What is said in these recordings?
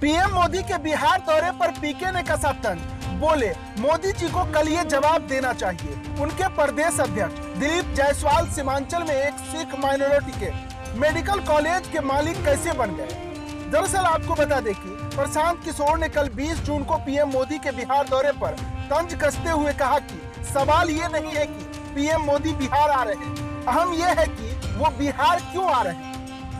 PM Modi के बिहार दौरे पर पीके ने कसा तंज, बोले मोदी जी को कल ये जवाब देना चाहिए। उनके प्रदेश अध्यक्ष दिलीप जायसवाल सीमांचल में एक सिख माइनॉरिटी के मेडिकल कॉलेज के मालिक कैसे बन गए। दरअसल आपको बता दें कि प्रशांत किशोर ने कल 20 जून को पीएम मोदी के बिहार दौरे पर तंज कसते हुए कहा कि सवाल ये नहीं है कि पीएम मोदी बिहार आ रहे हैं, अहम यह है कि वो बिहार क्यों आ रहे हैं।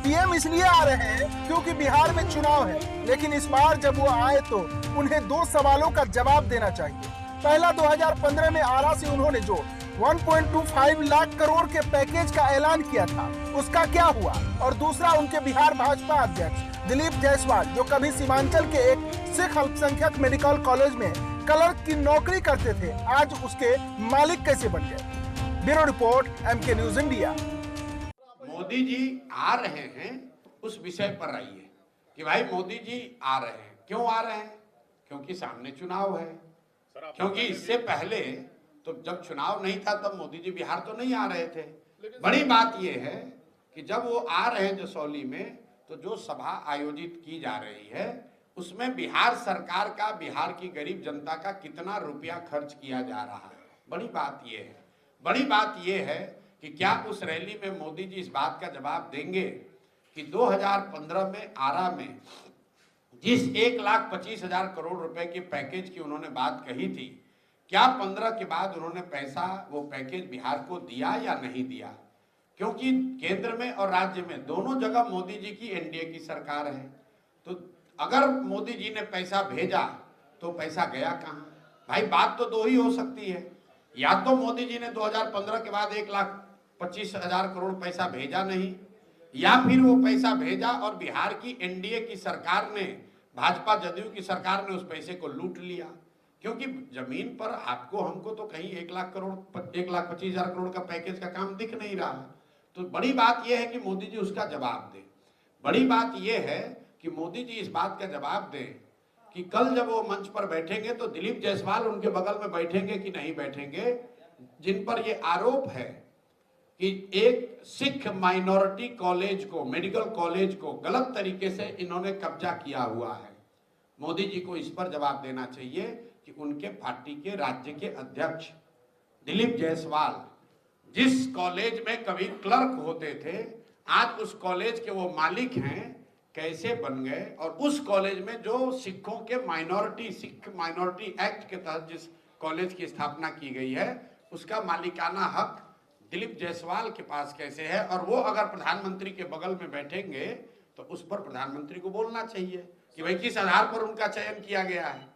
पीएम इसलिए आ रहे हैं क्योंकि बिहार में चुनाव है, लेकिन इस बार जब वो आए तो उन्हें 2 सवालों का जवाब देना चाहिए। पहला 2015 में आरा से उन्होंने जो 1.25 लाख करोड़ के पैकेज का ऐलान किया था, उसका क्या हुआ। और दूसरा उनके बिहार भाजपा अध्यक्ष दिलीप जायसवाल, जो कभी सीमांचल के एक सिख अल्पसंख्यक मेडिकल कॉलेज में क्लर्क की नौकरी करते थे, आज उसके मालिक कैसे बन गए। Bureau report, MK news India. Modi ji आ रहे हैं उस विषय पर आइए कि भाई मोदी जी आ रहे हैं, क्यों आ रहे हैं? क्योंकि सामने चुनाव है। क्योंकि इससे पहले तो जब चुनाव नहीं था तब मोदी जी बिहार तो नहीं आ रहे थे। बड़ी बात यह है कि जब वो आ रहे हैं जसौली में, तो जो सभा आयोजित की जा रही है उसमें बिहार सरकार का, बिहार की गरीब जनता का कितना रुपया खर्च किया जा रहा है। बड़ी बात यह है, बड़ी बात यह है कि क्या उस रैली में मोदी जी इस बात का जवाब देंगे कि 2015 में आरा में जिस 1,25,000 करोड़ रुपए के पैकेज की उन्होंने बात कही थी, क्या 15 के बाद उन्होंने पैसा, वो पैकेज बिहार को दिया या नहीं दिया? क्योंकि केंद्र में और राज्य में दोनों जगह मोदी जी की एनडीए की सरकार है। तो अगर मोदी जी ने पैसा भेजा तो पैसा गया कहाँ? भाई बात तो 2 ही हो सकती है, या तो मोदी जी ने 2015 के बाद 1,25,000 करोड़ पैसा भेजा नहीं, या फिर वो पैसा भेजा और बिहार की एनडीए की सरकार ने, भाजपा जदयू की सरकार ने उस पैसे को लूट लिया। क्योंकि जमीन पर आपको हमको तो कहीं 1,25,000 करोड़ का पैकेज का काम दिख नहीं रहा। तो बड़ी बात यह है कि मोदी जी उसका जवाब दें। बड़ी बात यह है कि मोदी जी इस बात का जवाब दें कि कल जब वो मंच पर बैठेंगे तो दिलीप जायसवाल उनके बगल में बैठेंगे कि नहीं बैठेंगे, जिन पर ये आरोप है कि एक सिख माइनॉरिटी कॉलेज को, मेडिकल कॉलेज को गलत तरीके से इन्होंने कब्जा किया हुआ है। मोदी जी को इस पर जवाब देना चाहिए कि उनके पार्टी के राज्य के अध्यक्ष दिलीप जायसवाल जिस कॉलेज में कभी क्लर्क होते थे, आज उस कॉलेज के वो मालिक हैं, कैसे बन गए। और उस कॉलेज में जो सिखों के माइनॉरिटी, सिख माइनॉरिटी एक्ट के तहत जिस कॉलेज की स्थापना की गई है, उसका मालिकाना हक दिलीप जायसवाल के पास कैसे है। और वो अगर प्रधानमंत्री के बगल में बैठेंगे तो उस पर प्रधानमंत्री को बोलना चाहिए कि भाई किस आधार पर उनका चयन किया गया है।